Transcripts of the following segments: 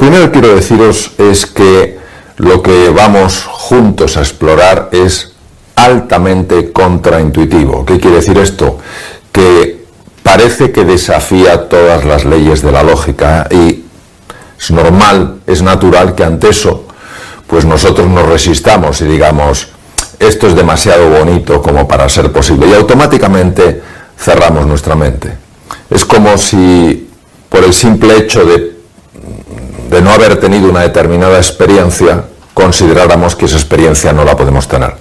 primero que quiero deciros es que lo que vamos juntos a explorar es altamente contraintuitivo. ¿Qué quiere decir esto? Que parece que desafía todas las leyes de la lógica y es normal, es natural que ante eso pues nosotros nos resistamos y digamos, esto es demasiado bonito como para ser posible, y automáticamente cerramos nuestra mente. Es como si por el simple hecho de no haber tenido una determinada experiencia consideráramos que esa experiencia no la podemos tener.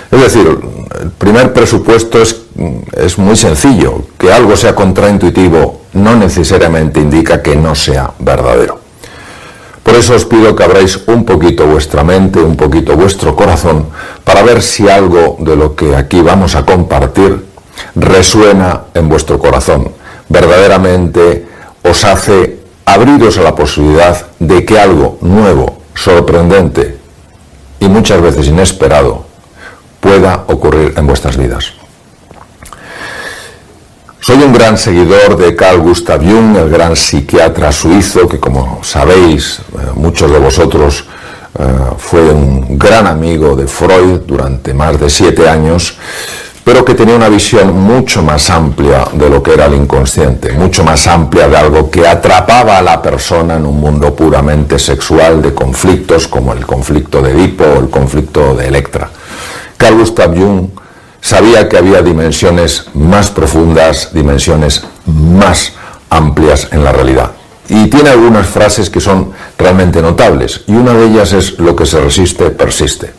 Es decir, el primer presupuesto es muy sencillo. Que algo sea contraintuitivo no necesariamente indica que no sea verdadero. Por eso os pido que abráis un poquito vuestra mente, un poquito vuestro corazón, para ver si algo de lo que aquí vamos a compartir resuena en vuestro corazón. Verdaderamente os hace abriros a la posibilidad de que algo nuevo, sorprendente y muchas veces inesperado pueda ocurrir en vuestras vidas. Soy un gran seguidor de Carl Gustav Jung, el gran psiquiatra suizo, que como sabéis, muchos de vosotros, fue un gran amigo de Freud durante más de 7 años, pero que tenía una visión mucho más amplia de lo que era el inconsciente, mucho más amplia de algo que atrapaba a la persona en un mundo puramente sexual, de conflictos como el conflicto de Edipo o el conflicto de Electra. Carl Gustav Jung sabía que había dimensiones más profundas, dimensiones más amplias en la realidad. Y tiene algunas frases que son realmente notables, y una de ellas es: lo que se resiste, persiste.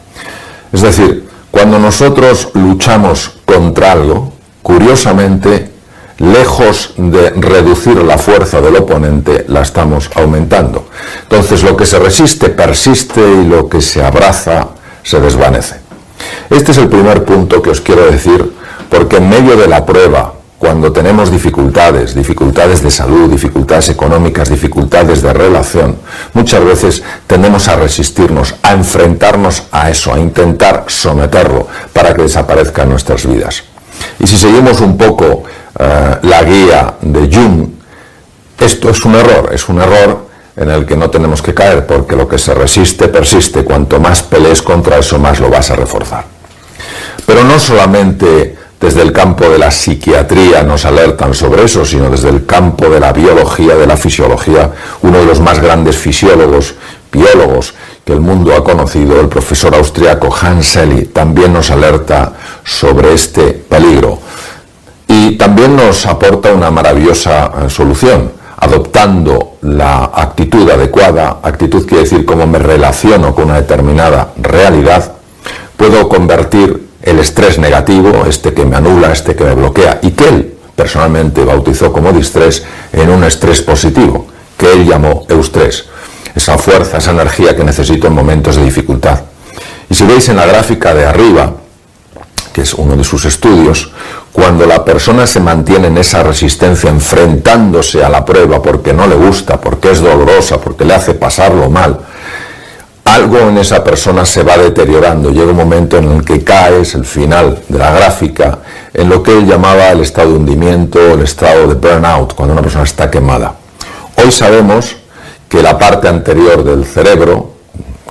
Es decir, cuando nosotros luchamos contra algo, curiosamente, lejos de reducir la fuerza del oponente, la estamos aumentando. Entonces, lo que se resiste, persiste, y lo que se abraza, se desvanece. Este es el primer punto que os quiero decir, porque en medio de la prueba, cuando tenemos dificultades de salud, dificultades económicas, dificultades de relación, muchas veces tendemos a resistirnos, a enfrentarnos a eso, a intentar someterlo para que desaparezca en nuestras vidas. Y si seguimos un poco la guía de Jung, esto es un error en el que no tenemos que caer, porque lo que se resiste, persiste. Cuanto más pelees contra eso, más lo vas a reforzar. Pero no solamente desde el campo de la psiquiatría nos alertan sobre eso, sino desde el campo de la biología, de la fisiología. Uno de los más grandes biólogos que el mundo ha conocido, el profesor austriaco Hans Selye, también nos alerta sobre este peligro. Y también nos aporta una maravillosa solución. Adoptando la actitud adecuada, actitud quiere decir cómo me relaciono con una determinada realidad, puedo convertir el estrés negativo, este que me anula, este que me bloquea, y que él personalmente bautizó como distrés, en un estrés positivo, que él llamó eustrés, esa fuerza, esa energía que necesito en momentos de dificultad. Y si veis en la gráfica de arriba, que es uno de sus estudios, cuando la persona se mantiene en esa resistencia, enfrentándose a la prueba porque no le gusta, porque es dolorosa, porque le hace pasarlo mal, algo en esa persona se va deteriorando. Llega un momento en el que cae, es el final de la gráfica, en lo que él llamaba el estado de hundimiento, el estado de burnout, cuando una persona está quemada. Hoy sabemos que la parte anterior del cerebro,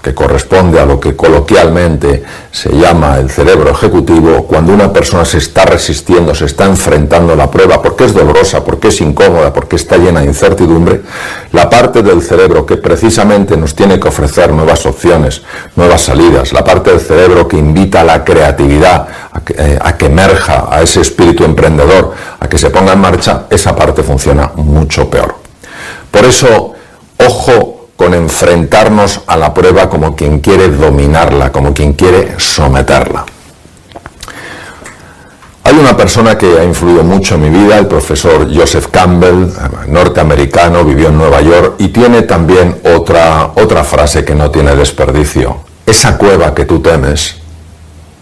que corresponde a lo que coloquialmente se llama el cerebro ejecutivo, cuando una persona se está resistiendo, se está enfrentando a la prueba porque es dolorosa, porque es incómoda, porque está llena de incertidumbre, la parte del cerebro que precisamente nos tiene que ofrecer nuevas opciones, nuevas salidas, la parte del cerebro que invita a la creatividad, a que emerja, a ese espíritu emprendedor, a que se ponga en marcha, esa parte funciona mucho peor. Por eso, ojo con enfrentarnos a la prueba como quien quiere dominarla, como quien quiere someterla. Hay una persona que ha influido mucho en mi vida, el profesor Joseph Campbell, norteamericano, vivió en Nueva York, y tiene también otra frase que no tiene desperdicio. Esa cueva que tú temes,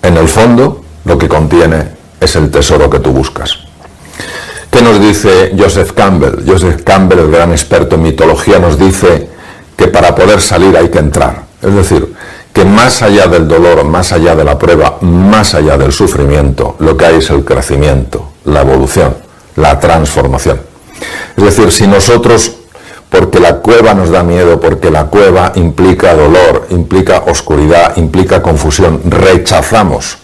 en el fondo, lo que contiene es el tesoro que tú buscas. ¿Qué nos dice Joseph Campbell? Joseph Campbell, el gran experto en mitología, nos dice que para poder salir hay que entrar. Es decir, que más allá del dolor, más allá de la prueba, más allá del sufrimiento, lo que hay es el crecimiento, la evolución, la transformación. Es decir, si nosotros porque la cueva nos da miedo, porque la cueva implica dolor, implica oscuridad, implica confusión. Rechazamos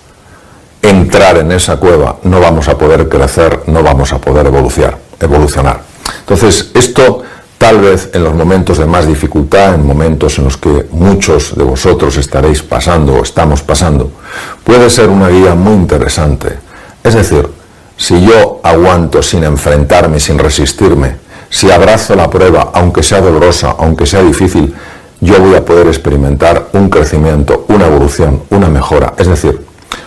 entrar en esa cueva, no vamos a poder crecer, no vamos a poder evolucionar. Entonces, esto tal vez en los momentos de más dificultad, en momentos en los que muchos de vosotros estaréis pasando o estamos pasando, puede ser una guía muy interesante. Es decir, si yo aguanto sin enfrentarme, sin resistirme, si abrazo la prueba, aunque sea dolorosa, aunque sea difícil, yo voy a poder experimentar un crecimiento, una evolución, una mejora. Es decir,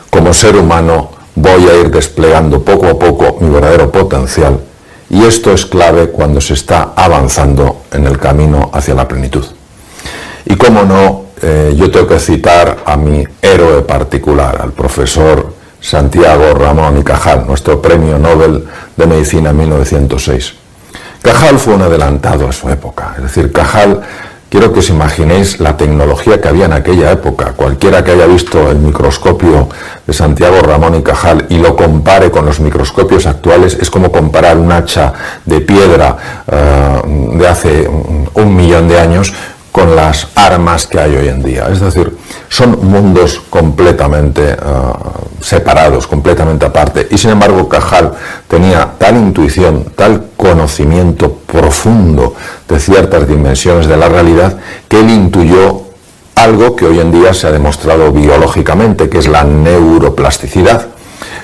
como ser humano voy a ir desplegando poco a poco mi verdadero potencial, y esto es clave cuando se está avanzando en el camino hacia la plenitud. Y cómo no, yo tengo que citar a mi héroe particular, al profesor Santiago Ramón y Cajal, nuestro premio Nobel de Medicina en 1906. Cajal fue un adelantado a su época, es decir, Cajal, quiero que os imaginéis la tecnología que había en aquella época. Cualquiera que haya visto el microscopio de Santiago Ramón y Cajal y lo compare con los microscopios actuales, es como comparar un hacha de piedra de hace 1.000.000 de años con las armas que hay hoy en día. Es decir, son mundos completamente separados, completamente aparte. Y sin embargo, Cajal tenía tal intuición, tal conocimiento profundo de ciertas dimensiones de la realidad, que él intuyó algo que hoy en día se ha demostrado biológicamente, que es la neuroplasticidad,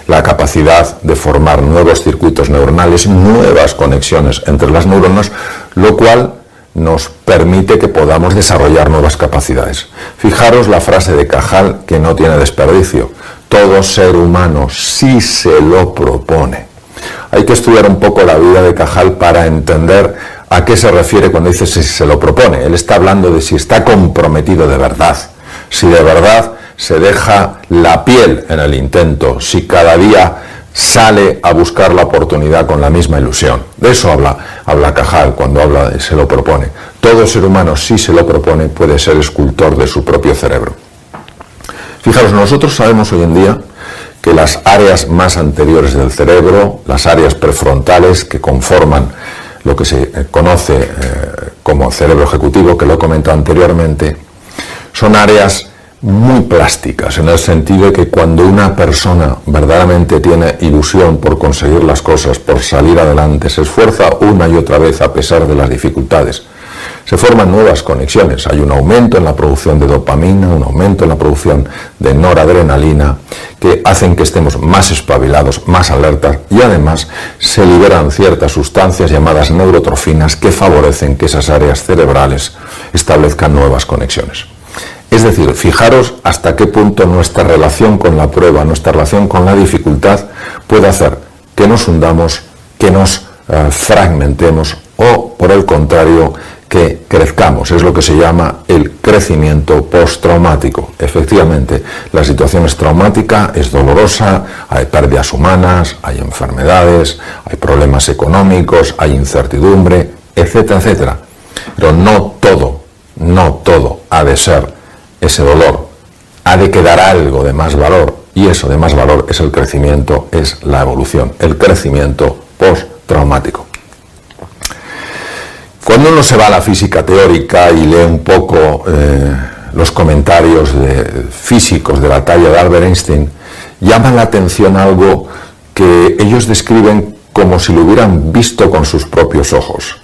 la capacidad de formar nuevos circuitos neuronales, nuevas conexiones entre las neuronas, lo cual nos permite que podamos desarrollar nuevas capacidades. Fijaros la frase de Cajal, que no tiene desperdicio: todo ser humano, si se lo propone. Hay que estudiar un poco la vida de Cajal para entender a qué se refiere cuando dice si se lo propone. Él está hablando de si está comprometido de verdad, si de verdad se deja la piel en el intento, si cada día sale a buscar la oportunidad con la misma ilusión. De eso habla Cajal cuando habla de se lo propone. Todo ser humano, si se lo propone, puede ser escultor de su propio cerebro. Fijaros, nosotros sabemos hoy en día que las áreas más anteriores del cerebro, las áreas prefrontales que conforman lo que se conoce como cerebro ejecutivo, que lo he comentado anteriormente, son áreas muy plásticas, en el sentido de que cuando una persona verdaderamente tiene ilusión por conseguir las cosas, por salir adelante, se esfuerza una y otra vez a pesar de las dificultades, se forman nuevas conexiones. Hay un aumento en la producción de dopamina, un aumento en la producción de noradrenalina, que hacen que estemos más espabilados, más alertas, y además se liberan ciertas sustancias llamadas neurotrofinas que favorecen que esas áreas cerebrales establezcan nuevas conexiones. Es decir, fijaros hasta qué punto nuestra relación con la prueba, nuestra relación con la dificultad puede hacer que nos hundamos, que nos fragmentemos o, por el contrario, que crezcamos. Es lo que se llama el crecimiento postraumático. Efectivamente, la situación es traumática, es dolorosa, hay pérdidas humanas, hay enfermedades, hay problemas económicos, hay incertidumbre, etcétera, etcétera. Pero no todo ha de ser ese dolor, ha de quedar algo de más valor, y eso de más valor es el crecimiento, es la evolución, el crecimiento postraumático. Cuando uno se va a la física teórica y lee un poco los comentarios de físicos de la talla de Albert Einstein, llama la atención algo que ellos describen como si lo hubieran visto con sus propios ojos.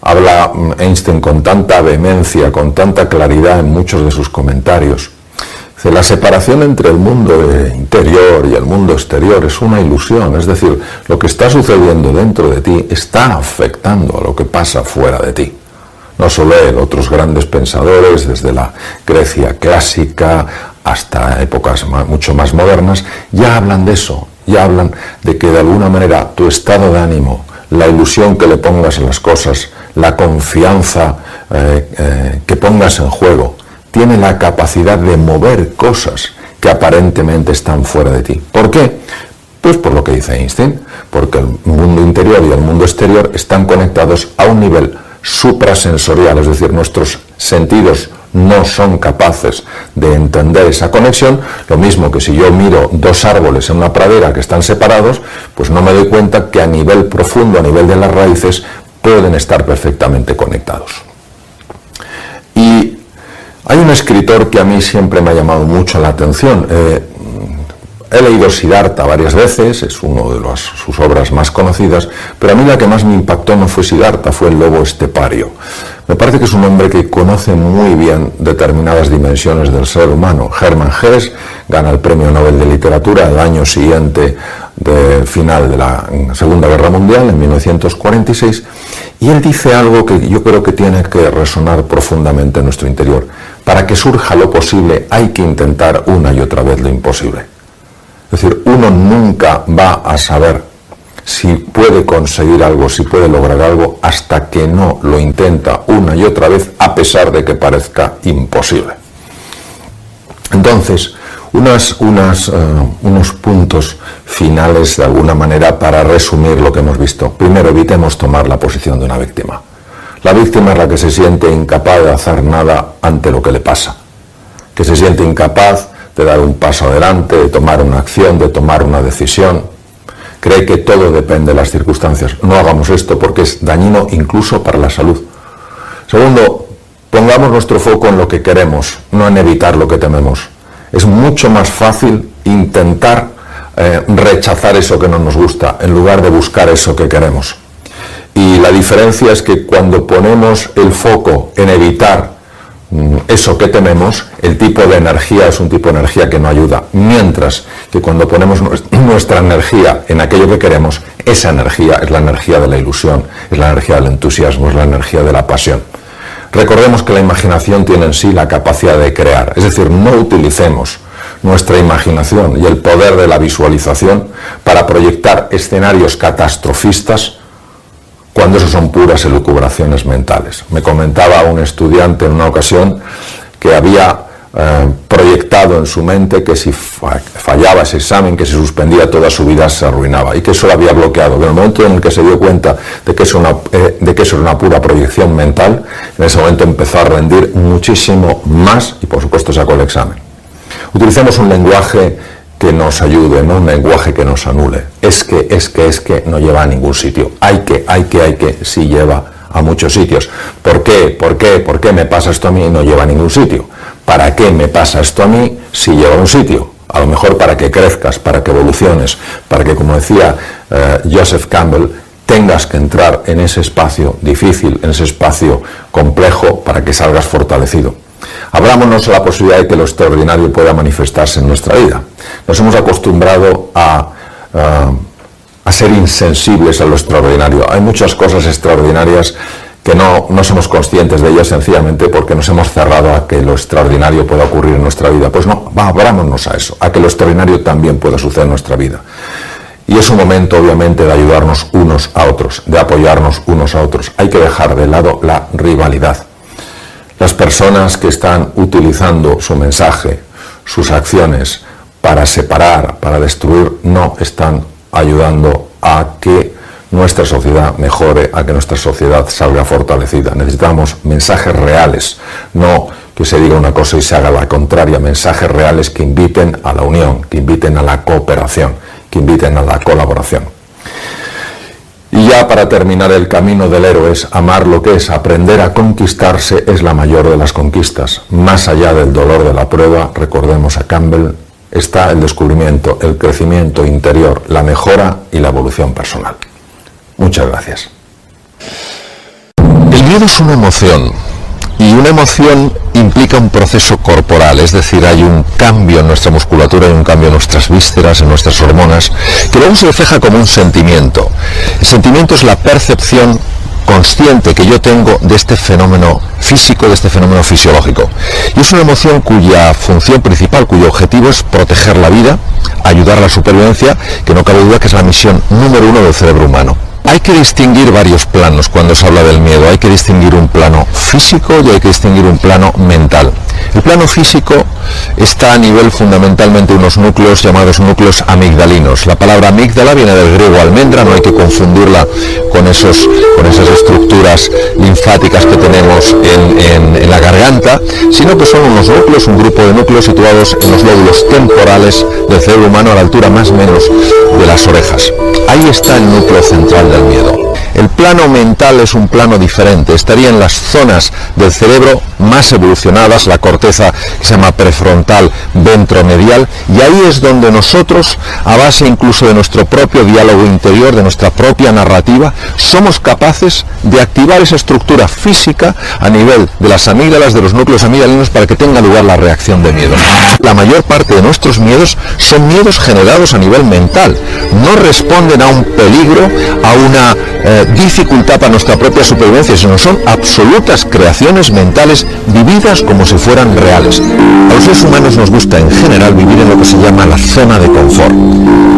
Habla Einstein con tanta vehemencia, con tanta claridad en muchos de sus comentarios. La separación entre el mundo interior y el mundo exterior es una ilusión, es decir, lo que está sucediendo dentro de ti está afectando a lo que pasa fuera de ti. No solo él, otros grandes pensadores, desde la Grecia clásica hasta épocas mucho más modernas, ya hablan de eso, ya hablan de que de alguna manera tu estado de ánimo, la ilusión que le pongas en las cosas, la confianza que pongas en juego, tiene la capacidad de mover cosas que aparentemente están fuera de ti. ¿Por qué? Pues por lo que dice Einstein, porque el mundo interior y el mundo exterior están conectados a un nivel suprasensorial, es decir, nuestros sentidos no son capaces de entender esa conexión, lo mismo que si yo miro dos árboles en una pradera que están separados, pues no me doy cuenta que a nivel profundo, a nivel de las raíces, pueden estar perfectamente conectados. Y hay un escritor que a mí siempre me ha llamado mucho la atención. He leído Siddhartha varias veces, es una de sus obras más conocidas, pero a mí la que más me impactó no fue Siddhartha, fue El lobo estepario. Me parece que es un hombre que conoce muy bien determinadas dimensiones del ser humano. Hermann Hesse gana el Premio Nobel de Literatura el año siguiente del final de la Segunda Guerra Mundial, en 1946, y él dice algo que yo creo que tiene que resonar profundamente en nuestro interior. Para que surja lo posible hay que intentar una y otra vez lo imposible. Es decir, uno nunca va a saber si puede conseguir algo, si puede lograr algo, hasta que no lo intenta una y otra vez, a pesar de que parezca imposible. Entonces, unos puntos finales, de alguna manera, para resumir lo que hemos visto. Primero, evitemos tomar la posición de una víctima. La víctima es la que se siente incapaz de hacer nada ante lo que le pasa, que se siente incapaz de dar un paso adelante, de tomar una acción, de tomar una decisión. Cree que todo depende de las circunstancias. No hagamos esto porque es dañino incluso para la salud. Segundo, pongamos nuestro foco en lo que queremos, no en evitar lo que tememos. Es mucho más fácil intentar rechazar eso que no nos gusta en lugar de buscar eso que queremos. Y la diferencia es que cuando ponemos el foco en evitar eso que tememos, el tipo de energía es un tipo de energía que no ayuda, mientras que cuando ponemos nuestra energía en aquello que queremos, esa energía es la energía de la ilusión, es la energía del entusiasmo, es la energía de la pasión. Recordemos que la imaginación tiene en sí la capacidad de crear, es decir, no utilicemos nuestra imaginación y el poder de la visualización para proyectar escenarios catastrofistas cuando eso son puras elucubraciones mentales. Me comentaba un estudiante en una ocasión que había proyectado en su mente que si fallaba ese examen, que si suspendía toda su vida se arruinaba y que eso lo había bloqueado. En el momento en el que se dio cuenta de que eso era una pura proyección mental, en ese momento empezó a rendir muchísimo más y por supuesto sacó el examen. Utilicemos un lenguaje que nos ayude, no un lenguaje que nos anule. Es que no lleva a ningún sitio. Hay que, sí lleva a muchos sitios. ¿Por qué me pasa esto a mí y no lleva a ningún sitio? ¿Para qué me pasa esto a mí si lleva a un sitio? A lo mejor para que crezcas, para que evoluciones, para que, como decía Joseph Campbell, tengas que entrar en ese espacio difícil, en ese espacio complejo, para que salgas fortalecido. Abrámonos a la posibilidad de que lo extraordinario pueda manifestarse en nuestra vida. Nos hemos acostumbrado a ser insensibles a lo extraordinario. Hay muchas cosas extraordinarias que no somos conscientes de ellas sencillamente porque nos hemos cerrado a que lo extraordinario pueda ocurrir en nuestra vida. Pues no, abrámonos a eso, a que lo extraordinario también pueda suceder en nuestra vida. Y es un momento, obviamente, de ayudarnos unos a otros, de apoyarnos unos a otros. Hay que dejar de lado la rivalidad. Las personas que están utilizando su mensaje, sus acciones, para separar, para destruir, no están ayudando a que nuestra sociedad mejore, a que nuestra sociedad salga fortalecida. Necesitamos mensajes reales, no que se diga una cosa y se haga la contraria, mensajes reales que inviten a la unión, que inviten a la cooperación, que inviten a la colaboración. Y ya para terminar, el camino del héroe es amar lo que es, aprender a conquistarse es la mayor de las conquistas. Más allá del dolor de la prueba, recordemos a Campbell, está el descubrimiento, el crecimiento interior, la mejora y la evolución personal. Muchas gracias. El miedo es una emoción. Y una emoción implica un proceso corporal, es decir, hay un cambio en nuestra musculatura, hay un cambio en nuestras vísceras, en nuestras hormonas, que luego se refleja como un sentimiento. El sentimiento es la percepción consciente que yo tengo de este fenómeno físico, de este fenómeno fisiológico. Y es una emoción cuya función principal, cuyo objetivo es proteger la vida, ayudar a la supervivencia, que no cabe duda que es la misión número 1 del cerebro humano. Hay que distinguir varios planos cuando se habla del miedo. Hay que distinguir un plano físico y hay que distinguir un plano mental. El plano físico está a nivel fundamentalmente de unos núcleos llamados núcleos amigdalinos. La palabra amígdala viene del griego almendra, no hay que confundirla con esas estructuras linfáticas que tenemos en la garganta, sino que son unos núcleos, un grupo de núcleos situados en los lóbulos temporales del cerebro humano a la altura más o menos de las orejas. Ahí está el núcleo central del miedo. El plano mental es un plano diferente, estaría en las zonas del cerebro más evolucionadas, la corteza que se llama prefrontal ventromedial, y ahí es donde nosotros, a base incluso de nuestro propio diálogo interior, de nuestra propia narrativa, somos capaces de activar esa estructura física a nivel de las amígdalas, de los núcleos amigdalinos, para que tenga lugar la reacción de miedo. La mayor parte de nuestros miedos son miedos generados a nivel mental, no responden a un peligro, a una dificultad para nuestra propia supervivencia, sino son absolutas creaciones mentales vividas como si fueran reales. A los seres humanos nos gusta en general vivir en lo que se llama la zona de confort.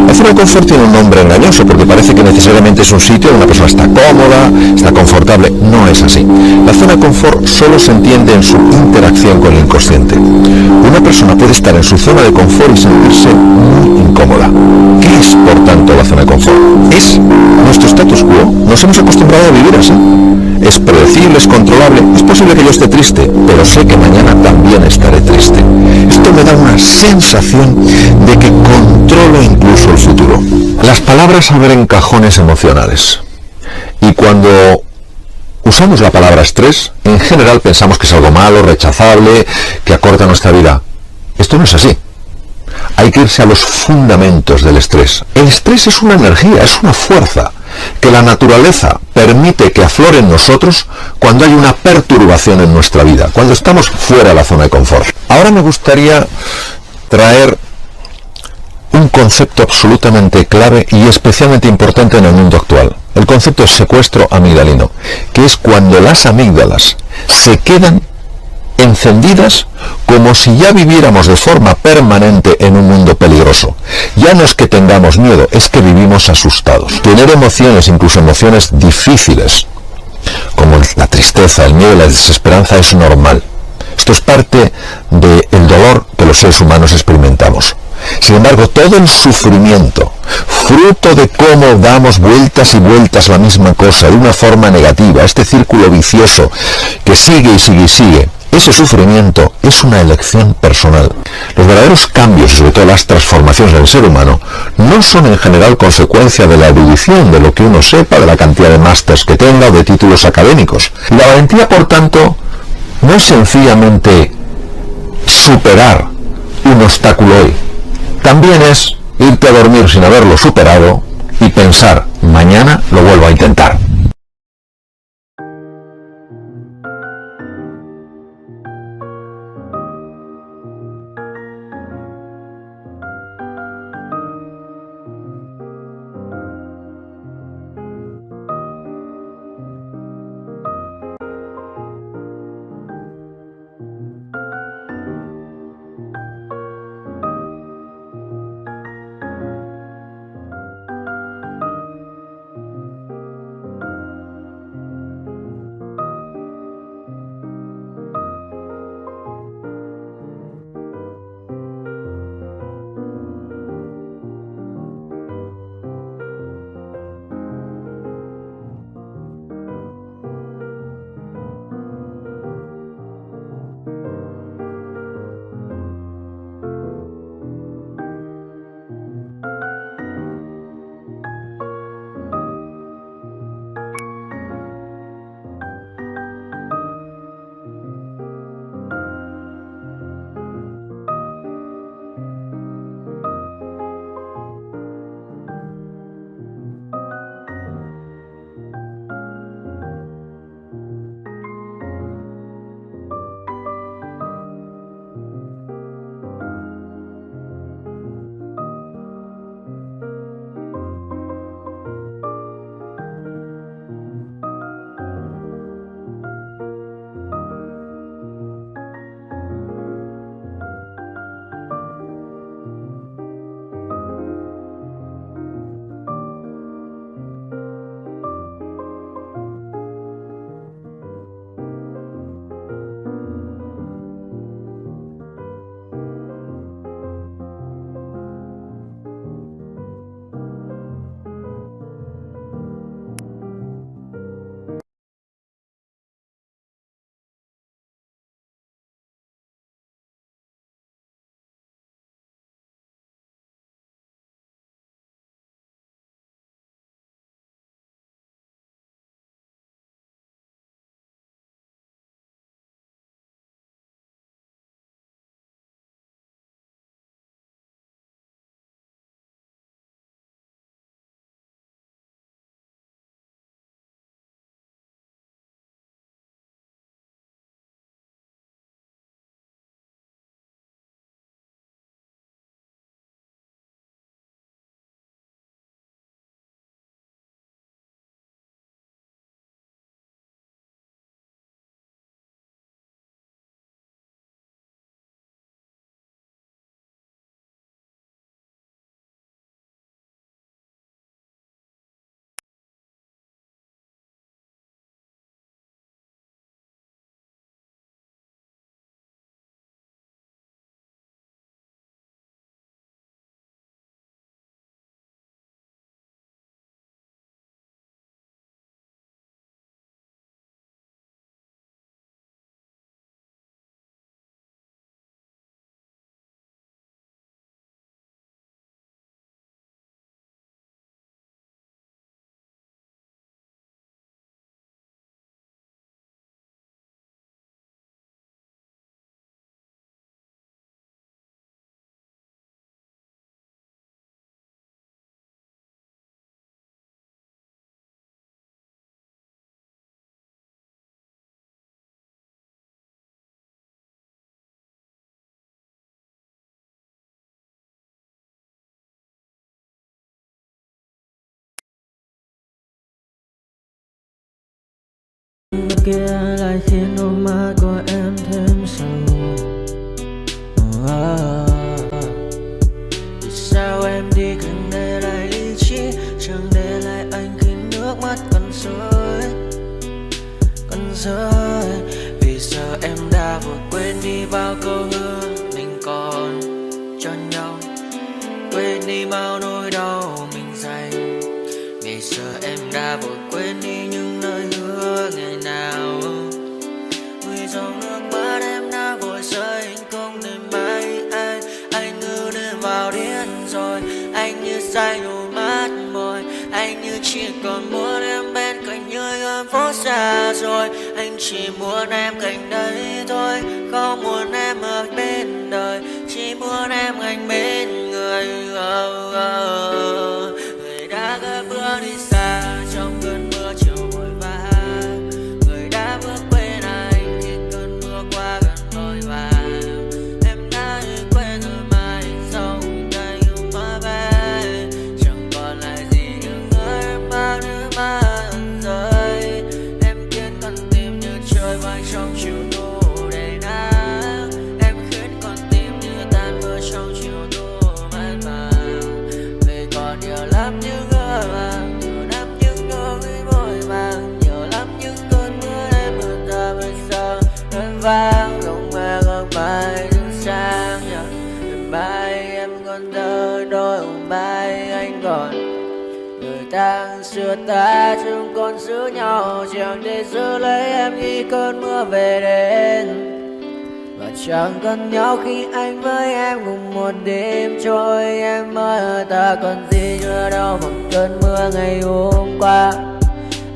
La zona de confort tiene un nombre engañoso porque parece que necesariamente es un sitio donde una persona está cómoda, está confortable. No es así. La zona de confort solo se entiende en su interacción con el inconsciente. Una persona puede estar en su zona de confort y sentirse muy incómoda. ¿Qué es, por tanto, la zona de confort? Es nuestro status quo. Nos hemos acostumbrado a vivir así. Es predecible, es controlable. Es posible que yo esté triste, pero sé que mañana también estaré triste. Esto me da una sensación de que controlo incluso el futuro. Las palabras abren cajones emocionales. Y cuando usamos la palabra estrés, en general pensamos que es algo malo, rechazable, que acorta nuestra vida. Esto no es así. Hay que irse a los fundamentos del estrés. El estrés es una energía, es una fuerza que la naturaleza permite que aflore en nosotros cuando hay una perturbación en nuestra vida, cuando estamos fuera de la zona de confort. Ahora me gustaría traer un concepto absolutamente clave y especialmente importante en el mundo actual. El concepto de secuestro amigdalino, que es cuando las amígdalas se quedan encendidas como si ya viviéramos de forma permanente en un mundo peligroso. Ya no es que tengamos miedo, es que vivimos asustados. Tener emociones, incluso emociones difíciles, como la tristeza, el miedo y la desesperanza, es normal. Esto es parte del dolor que los seres humanos experimentamos. Sin embargo, todo el sufrimiento, fruto de cómo damos vueltas y vueltas la misma cosa de una forma negativa, este círculo vicioso que sigue y sigue y sigue, ese sufrimiento es una elección personal. Los verdaderos cambios, sobre todo las transformaciones en el ser humano, no son en general consecuencia de la erudición, de lo que uno sepa, de la cantidad de másters que tenga o de títulos académicos. La valentía, por tanto, no es sencillamente superar un obstáculo hoy. También es irte a dormir sin haberlo superado y pensar, mañana lo vuelvo a intentar. kia lại khiến đôi mắt của em thêm sầu. Vì sao em đi cần để lại lý trí, chẳng để lại anh khi nước mắt còn rơi. Vì giờ em đã vội quên đi bao câu hứa mình còn cho nhau, quên đi bao nỗi đau mình dành. Vì giờ em đã vội quên đi những lời hứa ngày nào. Vì dòng nước mắt em đã vội rơi, anh không thể mãi anh như nên vào điên rồi. Anh như say đôi mắt môi, anh như chỉ còn muốn em bên cạnh như gần phố xa rồi. Anh chỉ muốn em cạnh đấy thôi, không muốn em ở bên đời, chỉ muốn em anh bên người. Người đã gỡ bước đi xa trong cơn mưa chiều vội vã, người đã bước quên anh khi cơn mưa qua gần vội vã. Em đã quên rồi mai sau đây mà về, chẳng còn lại gì những người em bao nước mắt rơi. Em khiến con tim như trôi bay trong chiều thu đầy nắng, em khiến con tim như tan mưa trong chiều thu mát màng. Vì còn nhiều lắm những ngỡ vàng, nhiều lắm những nỗi vội vàng, nhiều lắm những cơn mưa em mưa ta bây giờ em vang không mẹ không mai đứng sang. Mai em còn thơ đôi mai anh còn người ta xưa ta chúng còn giữ nhau, chẳng để giữ lấy em khi cơn mưa về đến. Và chẳng cần nhau khi anh với em cùng một đêm trôi. Em ơi ta còn gì nữa đâu bằng cơn mưa ngày hôm qua,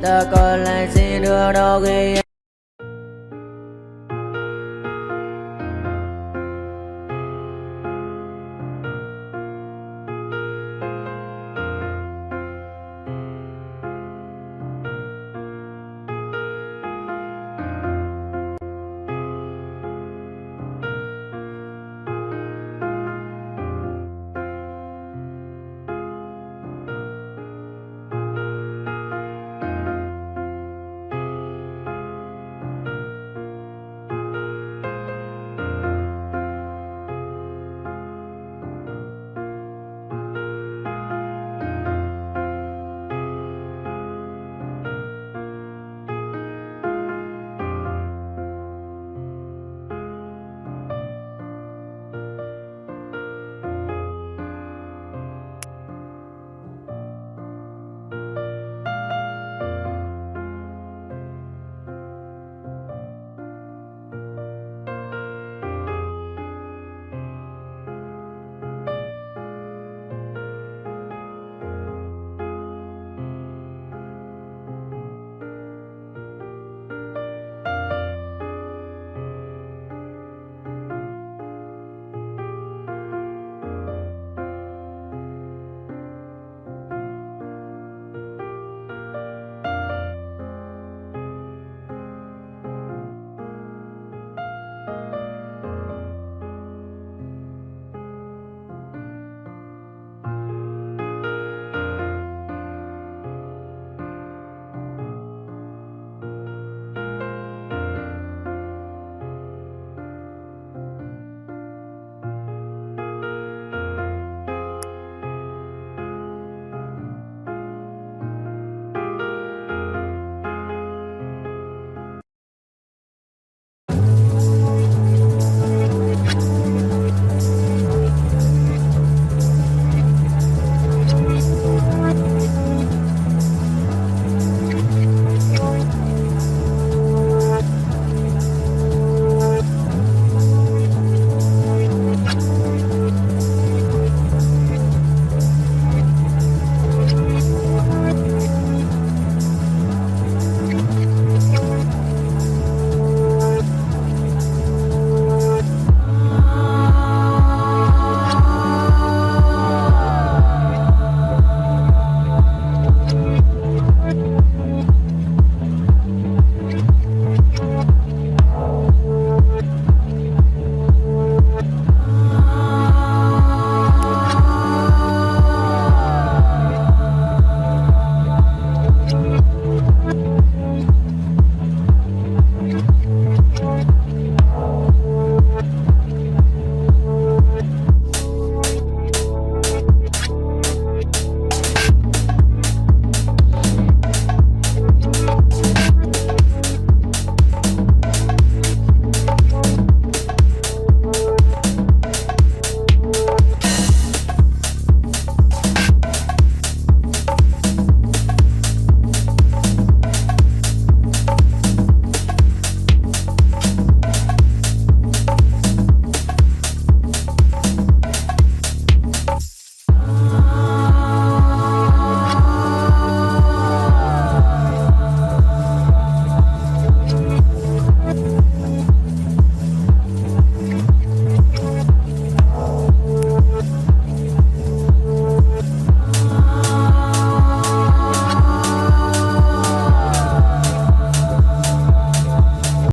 ta còn lại gì nữa đâu khi